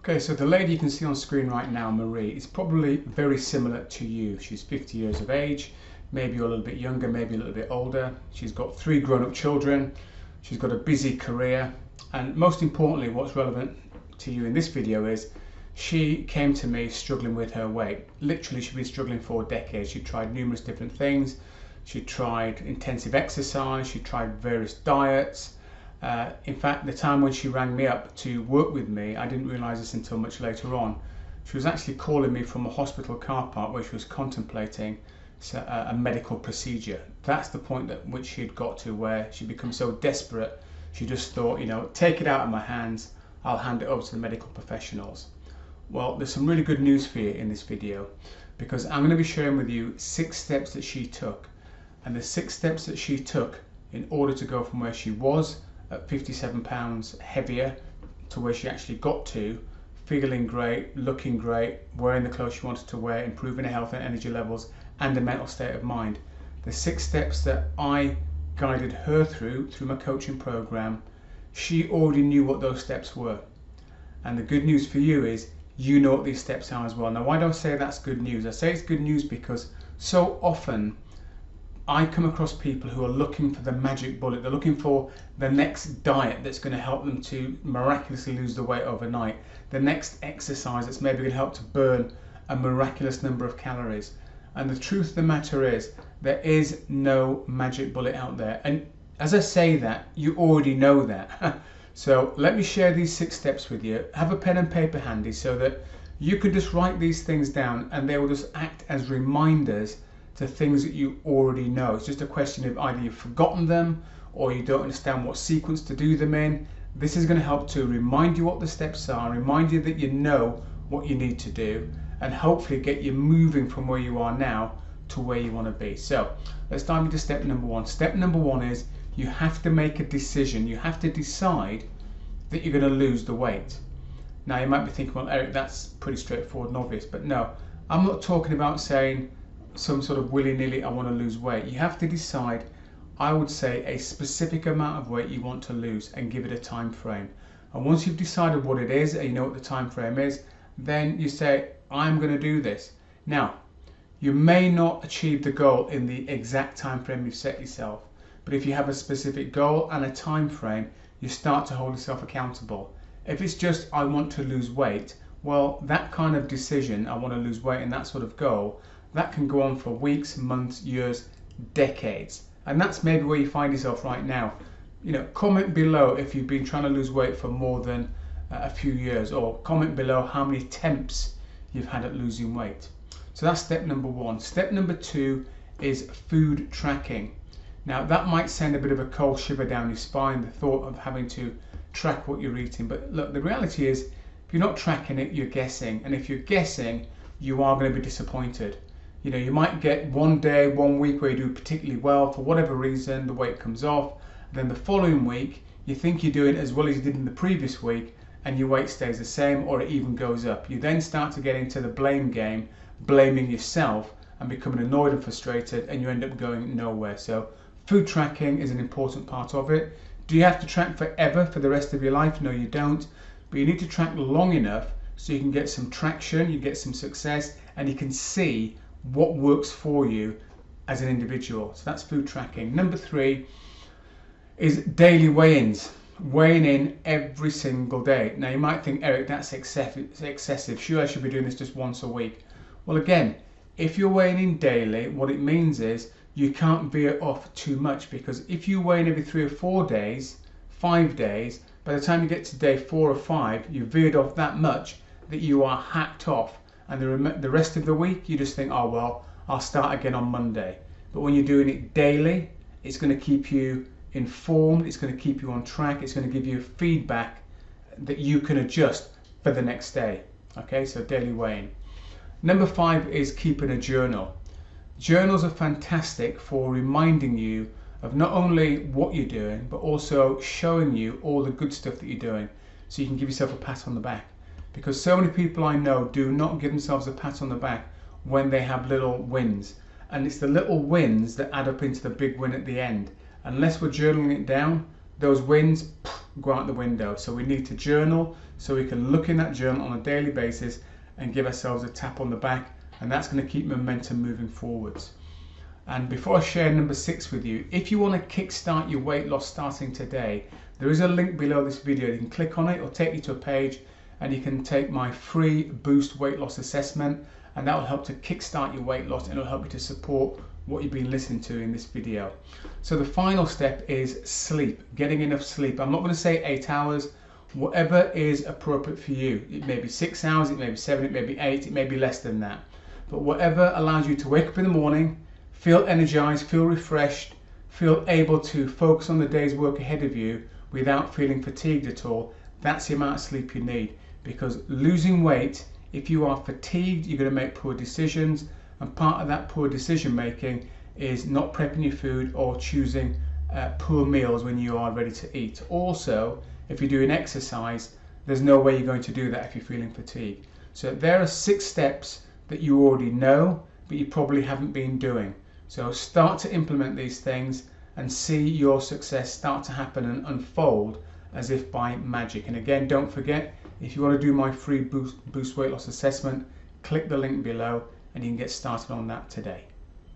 Okay, so the lady you can see on screen right now, Marie, is probably very similar to you. She's 50 years of age, maybe a little bit younger, maybe a little bit older. She's got 3 grown-up children. She's got a busy career. And most importantly, what's relevant to you in this video is she came to me struggling with her weight. Literally, she'd been struggling for decades. She tried numerous different things. She tried intensive exercise. She tried various diets. In fact, the time when she rang me up to work with me, I didn't realise this until much later on. She was actually calling me from a hospital car park where she was contemplating a medical procedure. That's the point at which she'd got to, where she'd become so desperate, she just thought, you know, take it out of my hands, I'll hand it over to the medical professionals. Well, there's some really good news for you in this video, because I'm going to be sharing with you 6 steps that she took. And the 6 steps that she took in order to go from where she was at 57 pounds heavier to where she actually got to, feeling great, looking great, wearing the clothes she wanted to wear, improving her health and energy levels and a mental state of mind. The 6 steps that I guided her through my coaching program, she already knew what those steps were. And the good news for you is you know what these steps are as well. Now, why do I say that's good news? I say it's good news because so often I come across people who are looking for the magic bullet. They're looking for the next diet that's going to help them to miraculously lose the weight overnight. The next exercise that's maybe going to help to burn a miraculous number of calories. And the truth of the matter is, there is no magic bullet out there. And as I say that, you already know that. So let me share these 6 steps with you. Have a pen and paper handy so that you can just write these things down and they will just act as reminders to things that you already know. It's just a question of either you've forgotten them or you don't understand what sequence to do them in. This is going to help to remind you what the steps are, remind you that you know what you need to do, and hopefully get you moving from where you are now to where you want to be. So let's dive into step number 1. Step number 1 is you have to make a decision. You have to decide that you're going to lose the weight. Now you might be thinking, well, Eric, that's pretty straightforward and obvious, but no, I'm not talking about saying some sort of willy-nilly I want to lose weight. You have to decide, I would say, a specific amount of weight you want to lose and give it a time frame. And once you've decided what it is and you know what the time frame is, then you say, I'm going to do this. Now, you may not achieve the goal in the exact time frame you've set yourself, but if you have a specific goal and a time frame, you start to hold yourself accountable. If it's just I want to lose weight, well, that kind of decision, I want to lose weight, and that sort of goal, that can go on for weeks, months, years, decades. And that's maybe where you find yourself right now. You know, comment below if you've been trying to lose weight for more than a few years, or comment below how many attempts you've had at losing weight. So that's step number 1. Step number 2 is food tracking. Now that might send a bit of a cold shiver down your spine, the thought of having to track what you're eating. But look, the reality is, if you're not tracking it, you're guessing. And if you're guessing, you are going to be disappointed. You know, you might get one day, 1 week where you do particularly well, for whatever reason, the weight comes off. Then the following week, you think you're doing as well as you did in the previous week, and your weight stays the same or it even goes up. You then start to get into the blame game, blaming yourself and becoming annoyed and frustrated, and you end up going nowhere. So food tracking is an important part of it. Do you have to track forever for the rest of your life? No, you don't. But you need to track long enough so you can get some traction, you get some success, and you can see what works for you as an individual. So that's food tracking. Number 3 is daily weigh-ins. Weighing in every single day. Now you might think, Eric, that's excessive. Sure, I should be doing this just once a week. Well, again, if you're weighing in daily, what it means is you can't veer off too much, because if you weigh in every 3 or 4 days, 5 days, by the time you get to day 4 or 5, you've veered off that much that you are hacked off, and the rest of the week you just think, oh well, I'll start again on Monday. But when you're doing it daily, it's going to keep you informed, it's going to keep you on track, it's going to give you feedback that you can adjust for the next day. Okay, so daily weighing. Number 5 is keeping a journal. Journals are fantastic for reminding you of not only what you're doing, but also showing you all the good stuff that you're doing, so you can give yourself a pat on the back. Because so many people I know do not give themselves a pat on the back when they have little wins, and it's the little wins that add up into the big win at the end. Unless we're journaling it down, those wins go out the window. So we need to journal so we can look in that journal on a daily basis and give ourselves a tap on the back, and that's going to keep momentum moving forwards. And before I share number 6 with you, if you want to kickstart your weight loss starting today, there is a link below this video. You can click on it, it'll take you to a page, and you can take my free Boost weight loss assessment, and that will help to kickstart your weight loss, and it'll help you to support what you've been listening to in this video. So the final step is sleep, getting enough sleep. I'm not going to say 8 hours, whatever is appropriate for you. It may be 6 hours, it may be 7, it may be 8, it may be less than that. But whatever allows you to wake up in the morning, feel energized, feel refreshed, feel able to focus on the day's work ahead of you without feeling fatigued at all, that's the amount of sleep you need. Because losing weight, if you are fatigued, you're going to make poor decisions, and part of that poor decision making is not prepping your food or choosing poor meals when you are ready to eat. Also, if you're doing exercise, there's no way you're going to do that if you're feeling fatigued. So there are 6 steps that you already know, but you probably haven't been doing. So start to implement these things and see your success start to happen and unfold as if by magic. And again, don't forget, if you want to do my free Boost weight loss assessment, click the link below and you can get started on that today.